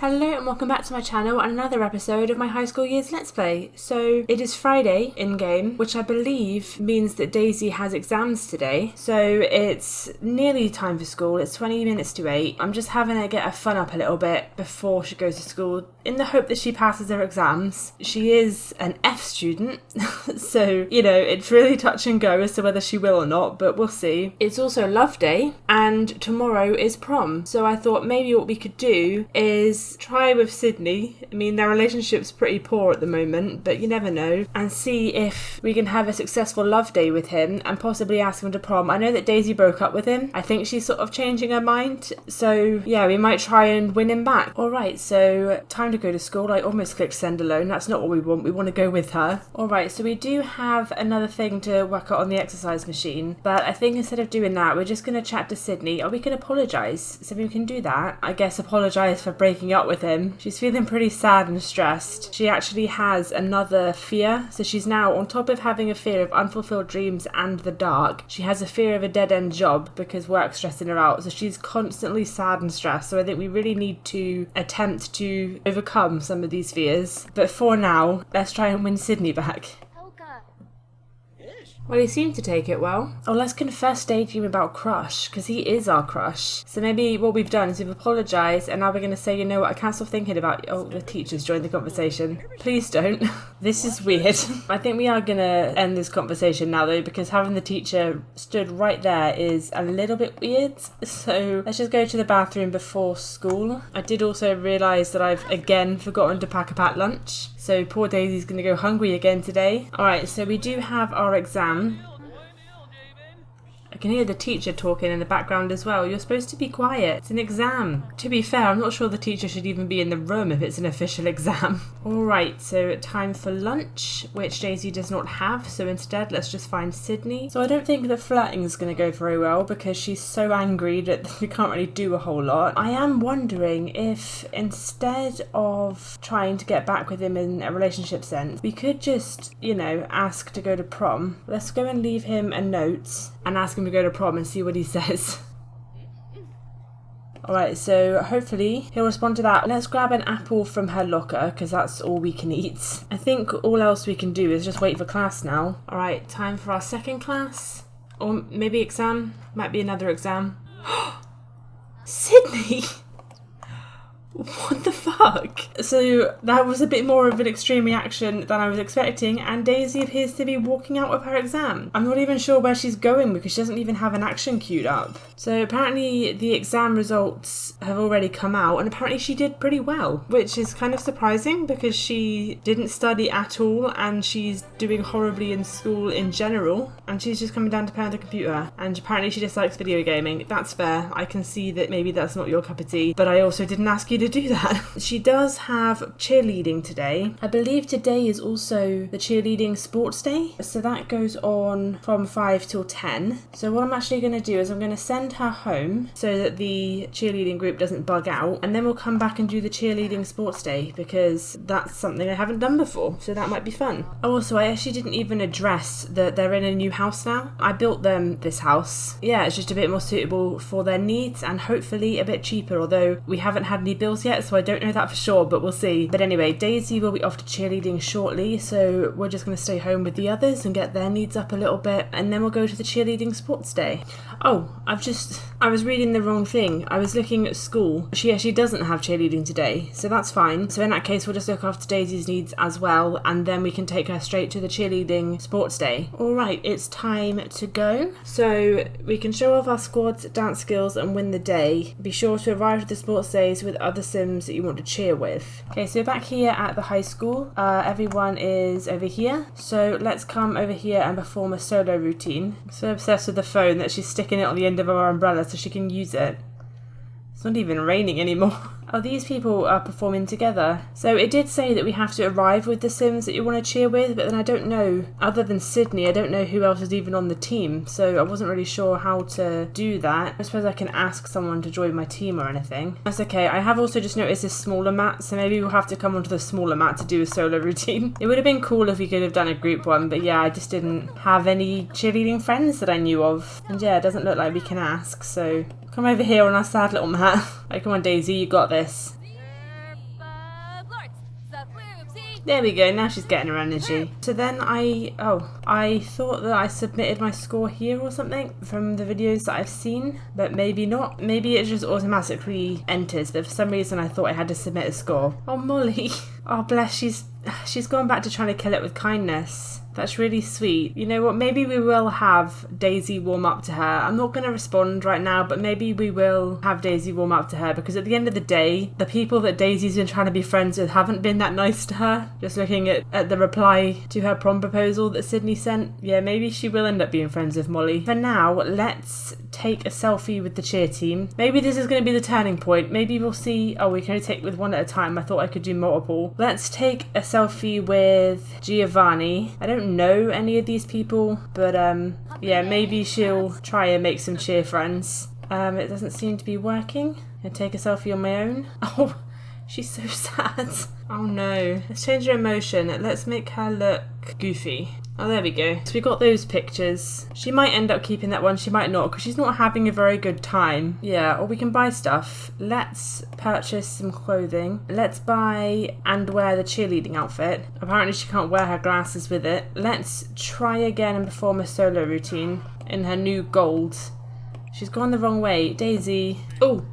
Hello and welcome back to my channel and another episode of my high school years Let's Play. So it is Friday in game, which I believe means that Daisy has exams today. So it's nearly time for school. It's 20 minutes to 8. I'm just having her get her fun up a little bit before she goes to school in the hope that she passes her exams. She is an F student, so you know, it's really touch and go as to whether she will or not, but we'll see. It's also Love Day and tomorrow is prom. So I thought maybe what we could do is try with Sydney. I mean, their relationship's pretty poor at the moment, but you never know, and see if we can have a successful love day with him and possibly ask him to prom. I know that Daisy broke up with him. I think she's sort of changing her mind, so yeah, we might try and win him back. Alright, so time to go to school. I almost clicked send alone. That's not what we want. We want to go with her. Alright, so we do have another thing to work out on the exercise machine, but I think instead of doing that, we're just going to chat to Sydney, or we can apologise. So we can do that. I guess apologise for breaking up with him. She's feeling pretty sad and stressed. She actually has another fear, so she's now, on top of having a fear of unfulfilled dreams and the dark, she has a fear of a dead-end job because work's stressing her out, so she's constantly sad and stressed. So I think we really need to attempt to overcome some of these fears, but for now, let's try and win Sydney back. Well, he seemed to take it well. Oh, let's confess daydream about Crush, because he is our crush. So maybe what we've done is we've apologised, and now we're going to say, you know what, I can't stop thinking about... Oh, the teacher's joined the conversation. Please don't. This is weird. I think we are going to end this conversation now, though, because having the teacher stood right there is a little bit weird. So let's just go to the bathroom before school. I did also realise that I've again forgotten to pack a packed lunch. So poor Daisy's going to go hungry again today. Alright, so we do have our exam. I can hear the teacher talking in the background as well. You're supposed to be quiet. It's an exam. To be fair, I'm not sure the teacher should even be in the room if it's an official exam. Alright, so time for lunch, which Daisy does not have. So instead, let's just find Sydney. So I don't think the flirting is going to go very well because she's so angry that we can't really do a whole lot. I am wondering if instead of trying to get back with him in a relationship sense, we could just, you know, ask to go to prom. Let's go and leave him a note and ask him to go to prom and see what he says. Alright, so hopefully he'll respond to that. Let's grab an apple from her locker because that's all we can eat. I think all else we can do is just wait for class now. Alright, time for our second class. Or maybe exam. Might be another exam. Sydney! What the fuck? So that was a bit more of an extreme reaction than I was expecting, and Daisy appears to be walking out of her exam. I'm not even sure where she's going because she doesn't even have an action queued up. So apparently the exam results have already come out, and apparently she did pretty well, which is kind of surprising because she didn't study at all and she's doing horribly in school in general, and she's just coming down to play on the computer, and apparently she just likes video gaming. That's fair. I can see that maybe that's not your cup of tea, but I also didn't ask you to do that. She does have cheerleading today. I believe today is also the cheerleading sports day, so that goes on from 5 till 10. So what I'm actually going to do is I'm going to send her home so that the cheerleading group doesn't bug out, and then we'll come back and do the cheerleading sports day because that's something I haven't done before, so that might be fun. Also, I actually didn't even address that they're in a new house now. I built them this house. Yeah, it's just a bit more suitable for their needs and hopefully a bit cheaper, although we haven't had any bills yet, so I don't know that for sure, but we'll see. But anyway, Daisy will be off to cheerleading shortly, so we're just going to stay home with the others and get their needs up a little bit, and then we'll go to the cheerleading sports day. Oh, I was reading the wrong thing. I was looking at school. She actually doesn't have cheerleading today, so that's fine. So in that case, we'll just look after Daisy's needs as well, and then we can take her straight to the cheerleading sports day. Alright, it's time to go. So we can show off our squad's dance skills and win the day. Be sure to arrive at the sports days with other Sims that you want to cheer with. Okay, so we're back here at the high school. Everyone is over here. So let's come over here and perform a solo routine. I'm so obsessed with the phone that she's sticking it on the end of her umbrella so she can use it. It's not even raining anymore. Oh, these people are performing together. So it did say that we have to arrive with the Sims that you want to cheer with, but then I don't know, other than Sydney, I don't know who else is even on the team, so I wasn't really sure how to do that. I suppose I can ask someone to join my team or anything. That's okay. I have also just noticed this smaller mat, so maybe we'll have to come onto the smaller mat to do a solo routine. It would have been cool if we could have done a group one, but yeah, I just didn't have any cheerleading friends that I knew of. And yeah, it doesn't look like we can ask, so come over here on our sad little mat. Right, come on Daisy, you got this. There we go, now she's getting her energy. So then I thought that I submitted my score here or something from the videos that I've seen, but maybe not. Maybe it just automatically enters, but for some reason I thought I had to submit a score. Oh, Molly. Oh, bless, she's gone back to trying to kill it with kindness. That's really sweet. You know what, maybe we will have Daisy warm up to her. I'm not going to respond right now, but maybe we will have Daisy warm up to her, because at the end of the day, the people that Daisy's been trying to be friends with haven't been that nice to her. Just looking at the reply to her prom proposal that Sydney sent, yeah, maybe she will end up being friends with Molly. For now, let's take a selfie with the cheer team. Maybe this is going to be the turning point. Maybe we'll see. Oh, we can only take with one at a time. I thought I could do multiple. Let's take a selfie with Giovanni. I don't know any of these people, but yeah, maybe she'll try and make some cheer friends. It doesn't seem to be working. I'll take a selfie on my own. Oh, she's so sad. Oh no. Let's change her emotion. Let's make her look goofy. Oh, there we go. So we got those pictures. She might end up keeping that one, she might not, because she's not having a very good time. Yeah, or we can buy stuff. Let's purchase some clothing. Let's buy and wear the cheerleading outfit. Apparently she can't wear her glasses with it. Let's try again and perform a solo routine in her new gold. She's gone the wrong way. Daisy. Oh,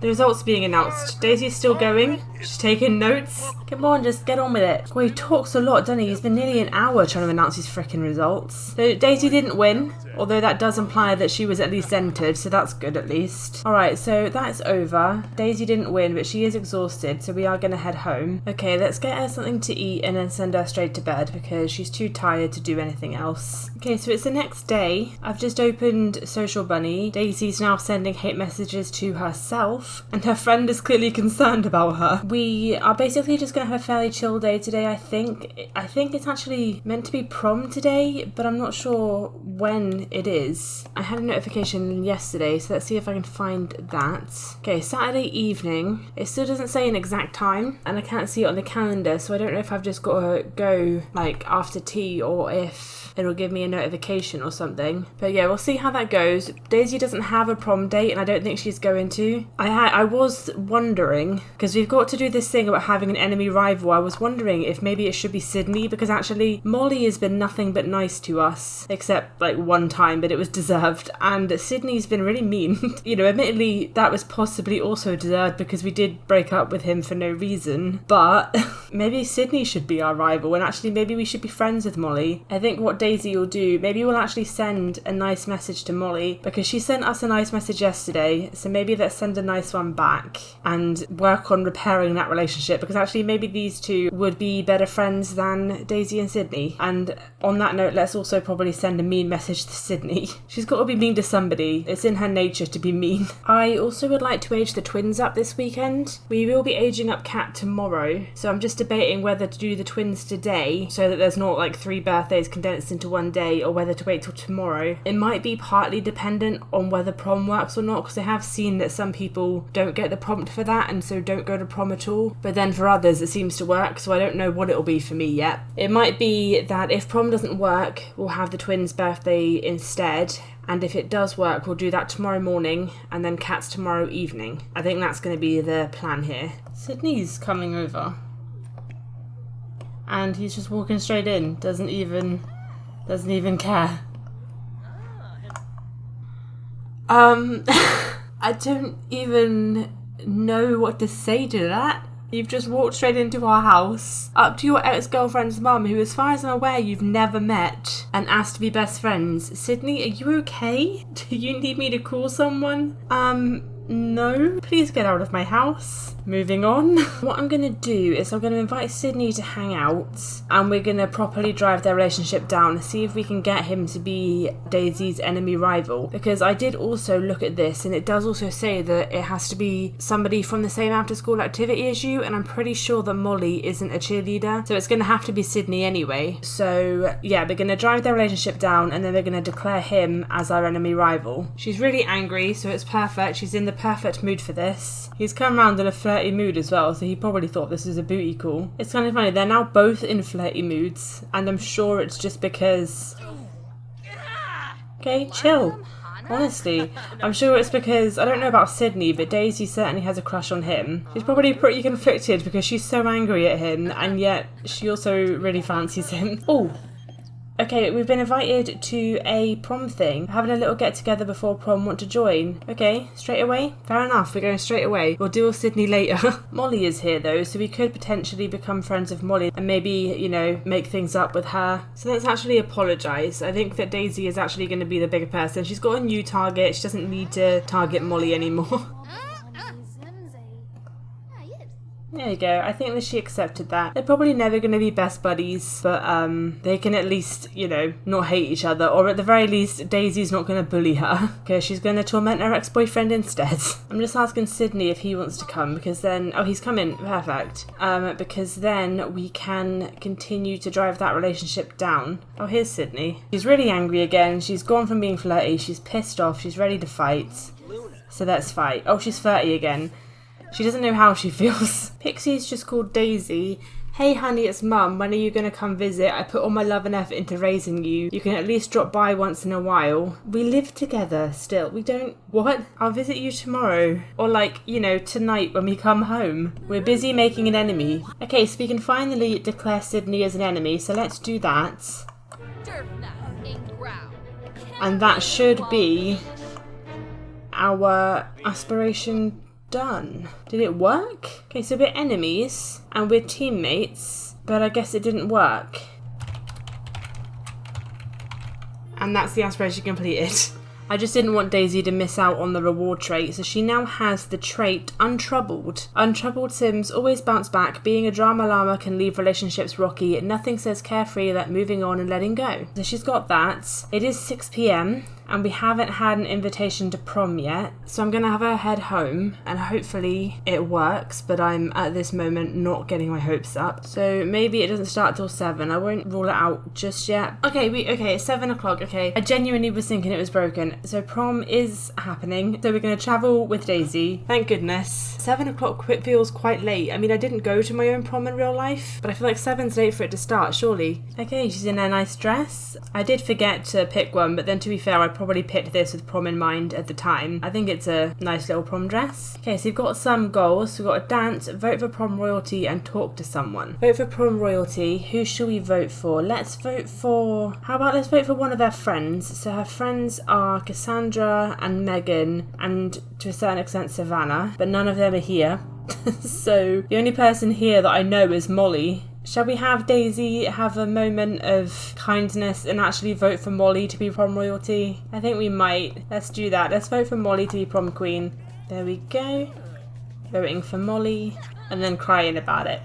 the results are being announced. Daisy's still going. She's taking notes. Come on, just get on with it. Well, he talks a lot, doesn't he? He's been nearly an hour trying to announce his frickin' results. So Daisy didn't win, although that does imply that she was at least entered, so that's good at least. Alright, so that's over. Daisy didn't win, but she is exhausted, so we are going to head home. Okay, let's get her something to eat and then send her straight to bed, because she's too tired to do anything else. Okay, so it's the next day. I've just opened Social Bunny. Daisy's now sending hate messages to herself, and her friend is clearly concerned about her. We are basically just going to have a fairly chill day today, I think. I think it's actually meant to be prom today, but I'm not sure when it is. I had a notification yesterday, so let's see if I can find that. Okay, Saturday evening. It still doesn't say an exact time, and I can't see it on the calendar, so I don't know if I've just got to go like after tea or if it'll give me a notification or something. But yeah, we'll see how that goes. Daisy doesn't have a prom date, and I don't think she's going to. I was wondering, because we've got to do this thing about having an enemy rival, I was wondering if maybe it should be Sydney, because actually Molly has been nothing but nice to us, except like one time, but it was deserved, and Sydney's been really mean. You know, admittedly that was possibly also deserved because we did break up with him for no reason, but maybe Sydney should be our rival, and actually maybe we should be friends with Molly. I think what Daisy will do, maybe we'll actually send a nice message to Molly, because she sent us a nice message yesterday, so maybe let's send a nice one back and work on repairing that relationship, because actually maybe these two would be better friends than Daisy and Sydney. And on that note, let's also probably send a mean message to Sydney. She's got to be mean to somebody. It's in her nature to be mean. I also would like to age the twins up this weekend. We will be aging up Kat tomorrow, so I'm just debating whether to do the twins today so that there's not like 3 birthdays condensed into one day, or whether to wait till tomorrow. It might be partly dependent on whether prom works or not, because I have seen that some people don't get the prompt for that and so don't go to prom at all, but then for others it seems to work, so I don't know what it'll be for me yet. It might be that if prom doesn't work, we'll have the twins' birthday instead, and if it does work, we'll do that tomorrow morning and then Kat's tomorrow evening. I think that's going to be the plan here. Sydney's coming over and he's just walking straight in, doesn't even care. I don't even know what to say to that. You've just walked straight into our house, up to your ex-girlfriend's mum, who as far as I'm aware you've never met, and asked to be best friends. Sydney, are you okay? Do you need me to call someone? No. Please get out of my house. Moving on. What I'm going to do is I'm going to invite Sydney to hang out, and we're going to properly drive their relationship down and see if we can get him to be Daisy's enemy rival. Because I did also look at this, and it does also say that it has to be somebody from the same after school activity as you, and I'm pretty sure that Molly isn't a cheerleader, so it's going to have to be Sydney anyway. So yeah, we're going to drive their relationship down, and then we're going to declare him as our enemy rival. She's really angry, so it's perfect. She's in the perfect mood for this. He's come round in a flirty mood as well, so he probably thought this is a booty call. It's kind of funny, they're now both in flirty moods, and I'm sure it's just because... Okay, chill. Honestly, I'm sure it's because, I don't know about Sydney, but Daisy certainly has a crush on him. She's probably pretty conflicted because she's so angry at him, and yet she also really fancies him. Oh, okay, we've been invited to a prom thing. We're having a little get together before prom. Want to join? Okay, straight away? Fair enough, we're going straight away. We'll deal with Sydney later. Molly is here though, so we could potentially become friends with Molly and maybe, you know, make things up with her. So let's actually apologise. I think that Daisy is actually going to be the bigger person. She's got a new target. She doesn't need to target Molly anymore. There you go. I think that she accepted that. They're probably never going to be best buddies, but they can at least, you know, not hate each other. Or at the very least, Daisy's not going to bully her because she's going to torment her ex-boyfriend instead. I'm just asking Sydney if he wants to come because then... Oh, he's coming. Perfect. Because then we can continue to drive that relationship down. Oh, here's Sydney. She's really angry again. She's gone from being flirty. She's pissed off. She's ready to fight. So let's fight. Oh, she's flirty again. She doesn't know how she feels. Pixie's just called Daisy. Hey honey, it's Mum. When are you going to come visit? I put all my love and effort into raising you. You can at least drop by once in a while. We live together still. We don't... What? I'll visit you tomorrow. Or like, you know, tonight when we come home. We're busy making an enemy. Okay, so we can finally declare Sydney as an enemy. So let's do that. And that should be our aspiration done. Did it work? Okay, so we're enemies and we're teammates, but I guess it didn't work. And that's the aspiration completed. I just didn't want Daisy to miss out on the reward trait, so she now has the trait Untroubled. Untroubled Sims always bounce back. Being a drama llama can leave relationships rocky. Nothing says carefree like moving on and letting go. So she's got that. It is 6 p.m. and we haven't had an invitation to prom yet, so I'm gonna have her head home and hopefully it works, but I'm at this moment not getting my hopes up. So maybe it doesn't start till 7. I won't rule it out just yet. Okay, it's 7 o'clock. Okay, I genuinely was thinking it was broken. So prom is happening, so we're gonna travel with Daisy. Thank goodness. 7 o'clock feels quite late. I mean, I didn't go to my own prom in real life, but I feel like 7's late for it to start, surely. Okay, she's in a nice dress. I did forget to pick one, but then to be fair, I probably picked this with prom in mind at the time. I think it's a nice little prom dress. Okay, so you've got some goals. We've got a dance, vote for prom royalty, and talk to someone. Vote for prom royalty. Who should we vote for? Let's vote for... How about let's vote for one of her friends. So her friends are Cassandra and Megan, and to a certain extent Savannah, but none of them are here. So the only person here that I know is Molly. Shall we have Daisy have a moment of kindness and actually vote for Molly to be prom royalty? I think we might. Let's do that. Let's vote for Molly to be prom queen. There we go. Voting for Molly and then crying about it.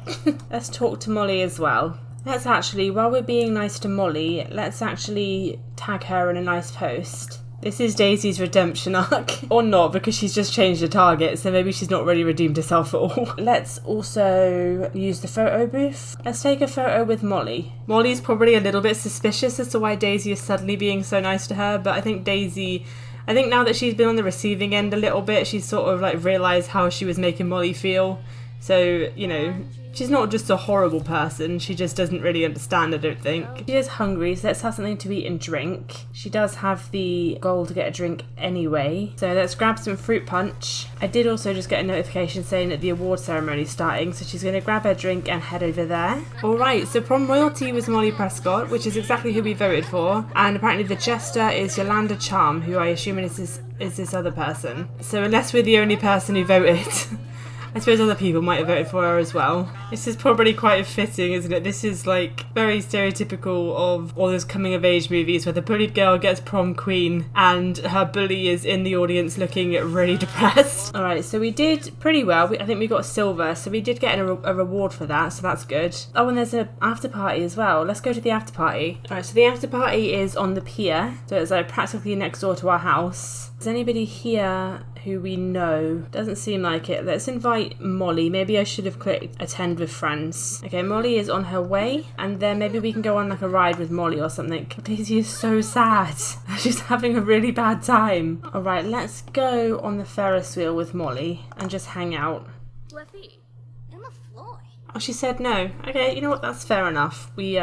Let's talk to Molly as well. Let's actually, while we're being nice to Molly, let's actually tag her in a nice post. This is Daisy's redemption arc. Or not, because she's just changed the target, so maybe she's not really redeemed herself at all. Let's also use the photo booth. Let's take a photo with Molly. Molly's probably a little bit suspicious as to why Daisy is suddenly being so nice to her, but I think now that she's been on the receiving end a little bit, she's sort of like realised how she was making Molly feel. So, you know, she's not just a horrible person, she just doesn't really understand, I don't think. She is hungry, so let's have something to eat and drink. She does have the goal to get a drink anyway, so let's grab some fruit punch. I did also just get a notification saying that the award ceremony is starting, so she's going to grab her drink and head over there. Alright, so prom royalty was Molly Prescott, which is exactly who we voted for, and apparently the jester is Yolanda Charm, who I assume is this other person. So unless we're the only person who voted... I suppose other people might have voted for her as well. This is probably quite fitting, isn't it? This is like very stereotypical of all those coming of age movies where the bullied girl gets prom queen and her bully is in the audience looking really depressed. Alright, so we did pretty well. I think we got silver, so we did get a reward for that, so that's good. Oh, and there's an after party as well. Let's go to the after party. Alright, so the after party is on the pier, so it's like practically next door to our house. Is anybody here who we know? Doesn't seem like it. Let's invite Molly. Maybe I should have clicked attend with friends. Okay, Molly is on her way, and then maybe we can go on like a ride with Molly or something. Daisy is so sad. She's having a really bad time. Alright, let's go on the Ferris wheel with Molly and just hang out. Oh, she said no. Okay, you know what? That's fair enough. We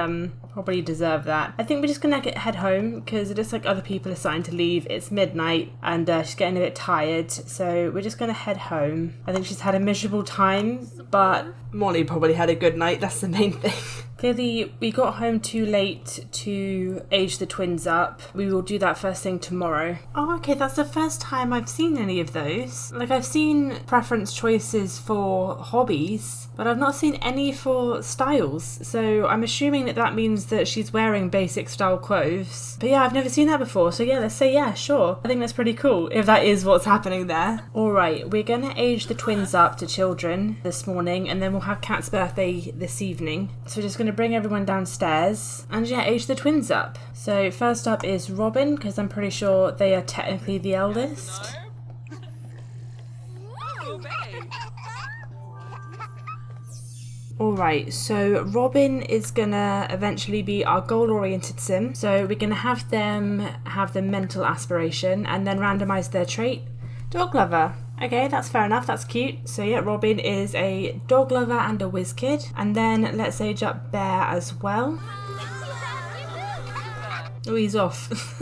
probably deserve that. I think we're just gonna head home because it looks like other people are starting to leave. It's midnight and she's getting a bit tired, so we're just gonna head home. I think she's had a miserable time, but Molly probably had a good night. That's the main thing. Clearly, we got home too late to age the twins up. We will do that first thing tomorrow. Oh, okay, that's the first time I've seen any of those. Like, I've seen preference choices for hobbies, but I've not seen any for styles. So I'm assuming that that means that she's wearing basic style clothes. But yeah, I've never seen that before. So yeah, let's say yeah, sure. I think that's pretty cool if that is what's happening there. All right, we're gonna age the twins up to children this morning, and then we'll have Kat's birthday this evening. So we're just gonna bring everyone downstairs and yeah, age the twins up. So first up is Robin, because I'm pretty sure they are technically the eldest. Alright, so Robin is gonna eventually be our goal-oriented sim. So we're gonna have them have the mental aspiration and then randomise their trait. Dog lover. Okay, that's fair enough, that's cute. So yeah, Robin is a dog lover and a whiz kid. And then let's age up Bear as well. Oh, he's off.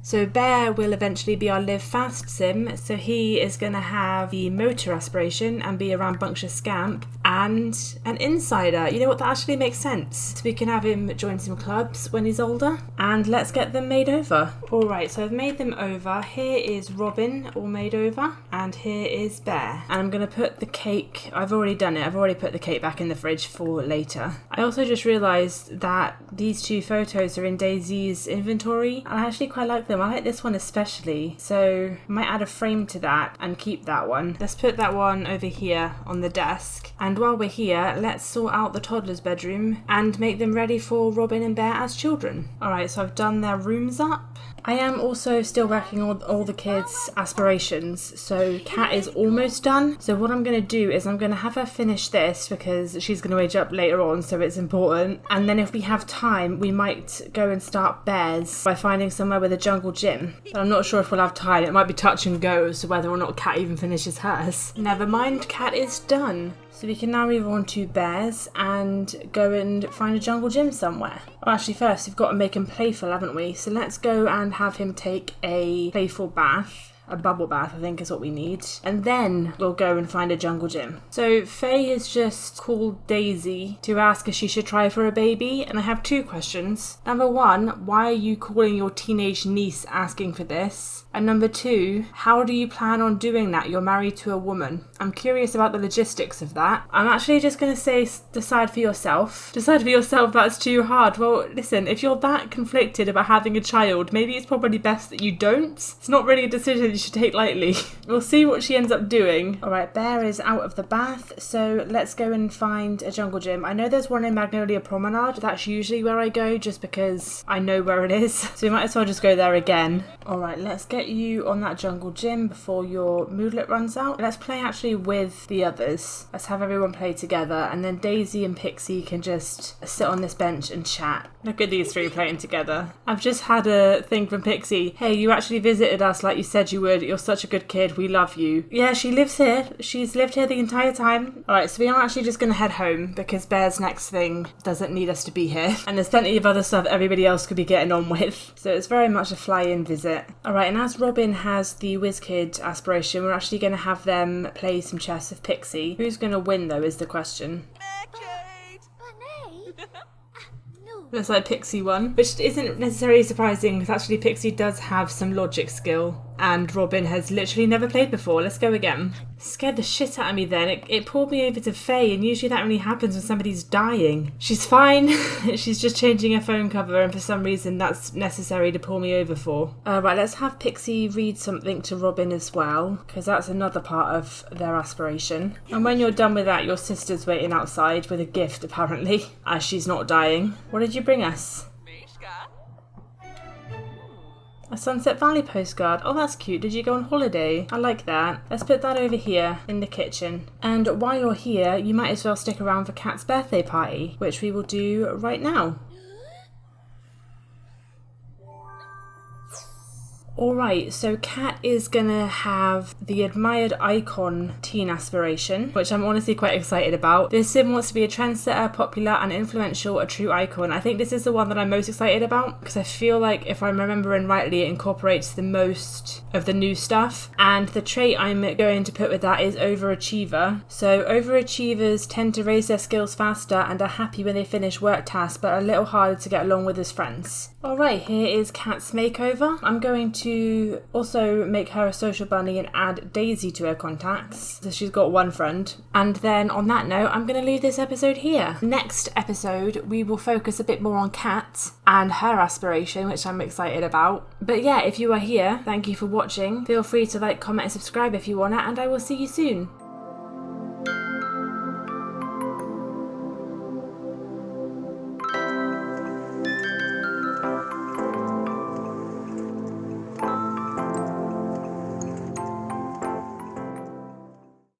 So Bear will eventually be our live fast sim, so he is going to have the motor aspiration and be a rambunctious scamp and an insider. You know what, that actually makes sense. So we can have him join some clubs when he's older. And let's get them made over. Alright, so I've made them over. Here is Robin all made over and here is Bear. And I'm going to put the cake, I've already done it, I've already put the cake back in the fridge for later. I also just realised that these two photos are in Daisy's inventory and I actually quite like them. I like this one especially, so I might add a frame to that and keep that one. Let's put that one over here on the desk. And while we're here, let's sort out the toddler's bedroom and make them ready for Robin and Bear as children. Alright, so I've done their rooms up. I am also still working on all the kids' aspirations, so Kat is almost done. So what I'm going to do is I'm going to have her finish this because she's going to age up later on, so it's important. And then if we have time, we might go and start Bears by finding somewhere with a jungle gym. But I'm not sure if we'll have time. It might be touch and go as to whether or not Kat even finishes hers. Never mind, Kat is done. So we can now move on to Bears and go and find a jungle gym somewhere. Well, actually first we've got to make him playful, haven't we? So let's go and have him take a playful bath. A bubble bath, I think, is what we need. And then we'll go and find a jungle gym. So Faye has just called Daisy to ask if she should try for a baby. And I have two questions. Number one, why are you calling your teenage niece asking for this? And number two, how do you plan on doing that? You're married to a woman. I'm curious about the logistics of that. I'm actually just going to say decide for yourself. Decide for yourself, that's too hard. Well, listen, if you're that conflicted about having a child, maybe it's probably best that you don't. It's not really a decision you should take lightly. We'll see what she ends up doing. Alright, Bear is out of the bath, so let's go and find a jungle gym. I know there's one in Magnolia Promenade. That's usually where I go just because I know where it is. So we might as well just go there again. Alright, let's get you on that jungle gym before your moodlet runs out. Let's play actually with the others. Let's have everyone play together and then Daisy and Pixie can just sit on this bench and chat. Look at these three playing together. I've just had a thing from Pixie. Hey, you actually visited us like you said you would. You're such a good kid. We love you. Yeah, she lives here. She's lived here the entire time. Alright, so we are actually just going to head home because Bear's next thing doesn't need us to be here. And there's plenty of other stuff everybody else could be getting on with. So it's very much a fly-in visit. Alright, and as Robin has the WizKid aspiration, we're actually going to have them play some chess with Pixie. Who's going to win though is the question. Looks like Pixie won, which isn't necessarily surprising because actually Pixie does have some logic skill and Robin has literally never played before. Let's go again. Scared the shit out of me then. It pulled me over to Faye and usually that only happens when somebody's dying. She's fine. She's just changing her phone cover and for some reason that's necessary to pull me over for. Right, let's have Pixie read something to Robin as well because that's another part of their aspiration. And when you're done with that, your sister's waiting outside with a gift apparently as she's not dying. What did you bring us? A Sunset Valley postcard. Oh, that's cute. Did you go on holiday? I like that. Let's put that over here in the kitchen. And while you're here, you might as well stick around for Kat's birthday party, which we will do right now. Alright, so Kat is gonna have the admired icon teen aspiration, which I'm honestly quite excited about. This sim wants to be a trendsetter, popular and influential, a true icon. I think this is the one that I'm most excited about because I feel like, if I'm remembering rightly, it incorporates the most of the new stuff. And the trait I'm going to put with that is overachiever. So overachievers tend to raise their skills faster and are happy when they finish work tasks, but are a little harder to get along with as friends. Alright, here is Kat's makeover. I'm going to also make her a social bunny and add Daisy to her contacts, so she's got one friend. And then on that note, I'm going to leave this episode here. Next episode, we will focus a bit more on Kat and her aspiration, which I'm excited about. But yeah, if you are here, thank you for watching. Feel free to like, comment and subscribe if you want it, and I will see you soon.